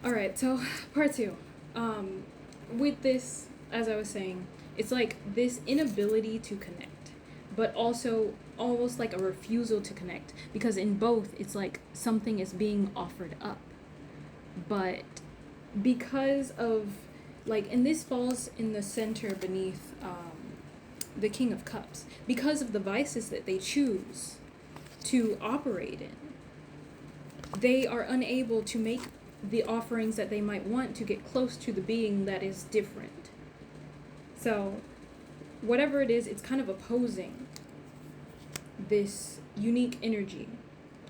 All right, so part two. With this, as I was saying, it's like this inability to connect, but also almost like a refusal to connect, because in both, it's like something is being offered up. But because of, like, and this falls in the center beneath the King of Cups, because of the vices that they choose to operate in, they are unable to make the offerings that they might want to get close to the being that is different. So, whatever it is, it's kind of opposing this unique energy,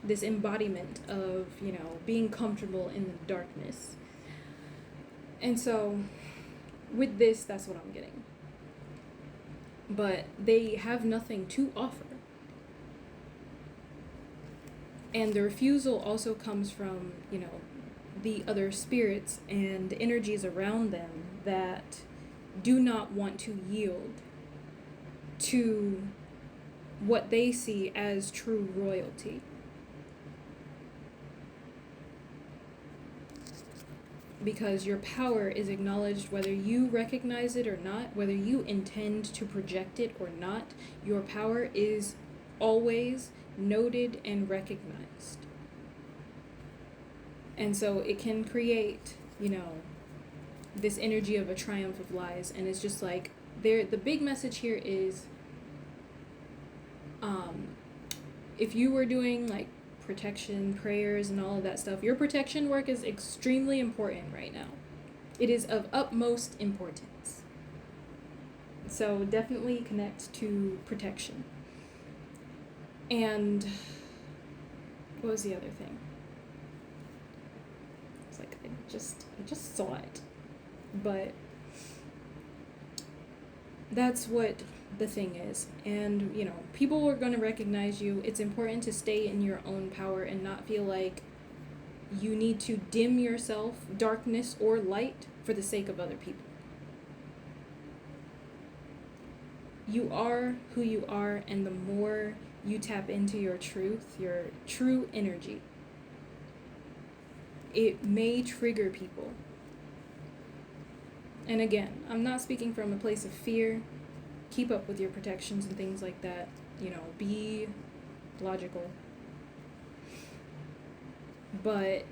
this embodiment of, being comfortable in the darkness. And so, with this, that's what I'm getting. But they have nothing to offer. And the refusal also comes from, the other spirits and energies around them that do not want to yield to what they see as true royalty. Because your power is acknowledged whether you recognize it or not, whether you intend to project it or not, your power is always noted and recognized. And so it can create, this energy of a triumph of lies. And it's just like, the big message here is, if you were doing like protection prayers and all of that stuff, your protection work is extremely important right now. It is of utmost importance. So definitely connect to protection. And what was the other thing? It's like I just saw it. But that's what the thing is. And, people are going to recognize you. It's important to stay in your own power and not feel like you need to dim yourself, darkness or light, for the sake of other people. You are who you are, and the more you tap into your truth, your true energy, it may trigger people. And again, I'm not speaking from a place of fear. Keep up with your protections and things like that. Be logical. But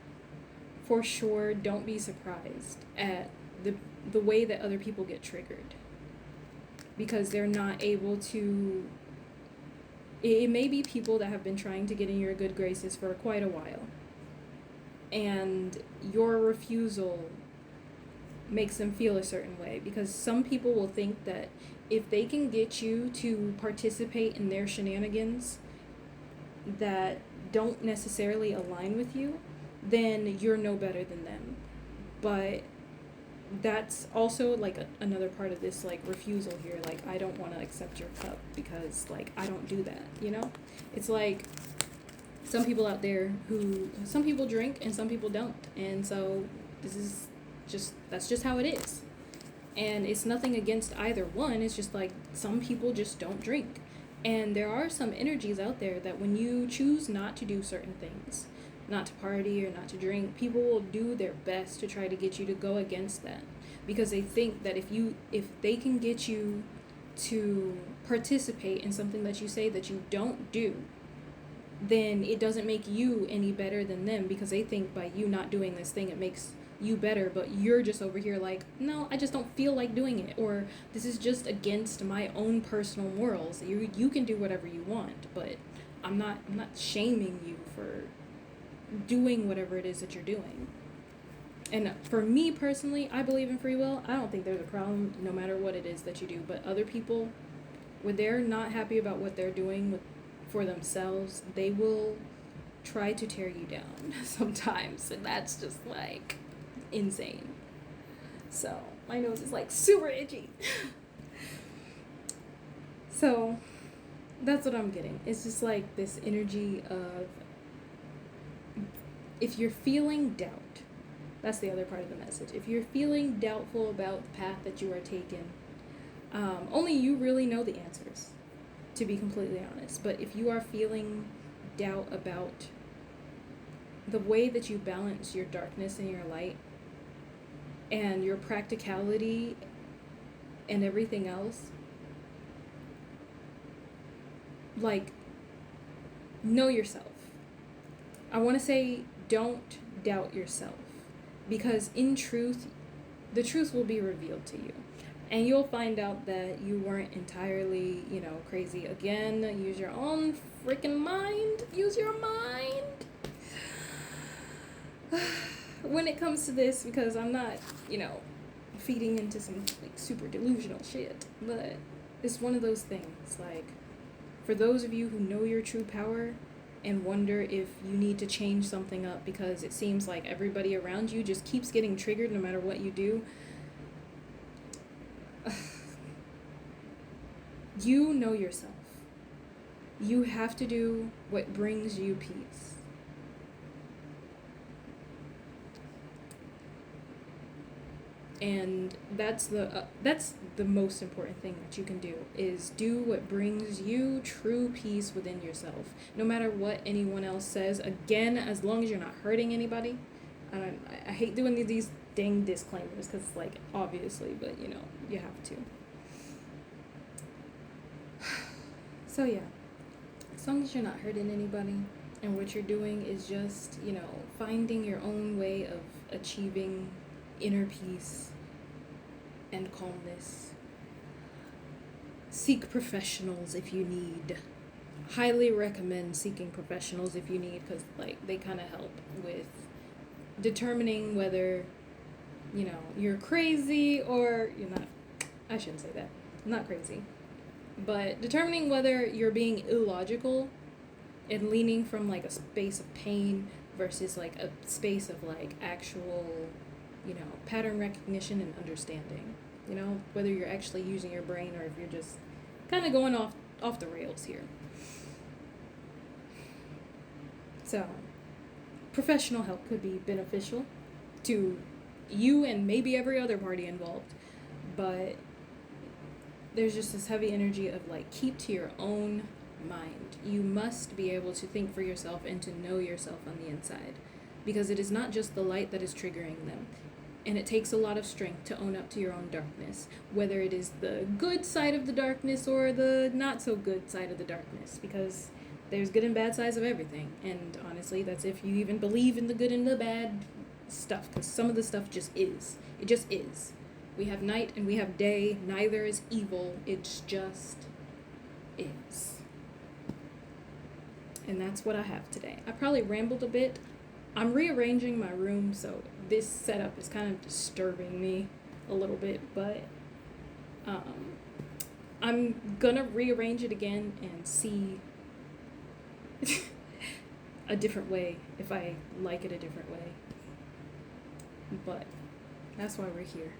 for sure, don't be surprised at the way that other people get triggered. Because they're not able to... It may be people that have been trying to get in your good graces for quite a while. And your refusal makes them feel a certain way, because some people will think that if they can get you to participate in their shenanigans that don't necessarily align with you, then you're no better than them. But that's also like another part of this like refusal here. Like, I don't want to accept your cup because like I don't do that, It's like some people out there some people drink and some people don't, and so that's just how it is. And it's nothing against either one. It's just like some people just don't drink. And there are some energies out there that when you choose not to do certain things, not to party or not to drink, people will do their best to try to get you to go against that, because they think that if they can get you to participate in something that you say that you don't do, then it doesn't make you any better than them, because they think by you not doing this thing it makes you better, but you're just over here like, no, I just don't feel like doing it, or this is just against my own personal morals. You can do whatever you want, but I'm not shaming you for doing whatever it is that you're doing. And for me personally, I believe in free will. I don't think there's a problem no matter what it is that you do. But other people, when they're not happy about what they're doing for themselves, they will try to tear you down sometimes, and that's just like insane. So my nose is like super itchy. So that's what I'm getting. It's just like this energy of, if you're feeling doubt, that's the other part of the message. If you're feeling doubtful about the path that you are taking, only you really know the answers, to be completely honest. But if you are feeling doubt about the way that you balance your darkness and your light, and your practicality and everything else, like, know yourself. I want to say don't doubt yourself, because in truth, the truth will be revealed to you. And you'll find out that you weren't entirely, crazy. Again, use your own freaking mind. Use your mind. When it comes to this, because I'm not, feeding into some like super delusional shit, but it's one of those things. Like, for those of you who know your true power and wonder if you need to change something up because it seems like everybody around you just keeps getting triggered no matter what you do, you know yourself. You have to do what brings you peace. And that's the most important thing that you can do, is do what brings you true peace within yourself. No matter what anyone else says, again, as long as you're not hurting anybody. I hate doing these dang disclaimers because, like, obviously, but, you have to. So, yeah, as long as you're not hurting anybody and what you're doing is just, finding your own way of achieving inner peace and calmness. Seek professionals if you need. Highly recommend seeking professionals if you need, because, like, they kind of help with determining whether, you're crazy or you're not. I shouldn't say that. I'm not crazy. But determining whether you're being illogical and leaning from, like, a space of pain versus, like, a space of, like, actual, pattern recognition and understanding. Whether you're actually using your brain or if you're just kind of going off the rails here. So, professional help could be beneficial to you and maybe every other party involved. But there's just this heavy energy of, like, keep to your own mind. You must be able to think for yourself and to know yourself on the inside, because it is not just the light that is triggering them. And it takes a lot of strength to own up to your own darkness, whether it is the good side of the darkness or the not so good side of the darkness, because there's good and bad sides of everything. And honestly, that's if you even believe in the good and the bad stuff, because some of the stuff just is. It just is. We have night and we have day. Neither is evil. It's just is. And that's what I have today. I probably rambled a bit. I'm rearranging my room, so this setup is kind of disturbing me a little bit, but I'm gonna rearrange it again and see a different way, if I like it a different way. But that's why we're here.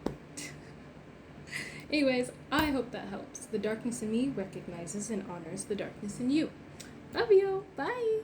Anyways, I hope that helps. The darkness in me recognizes and honors the darkness in you. Love you. Bye.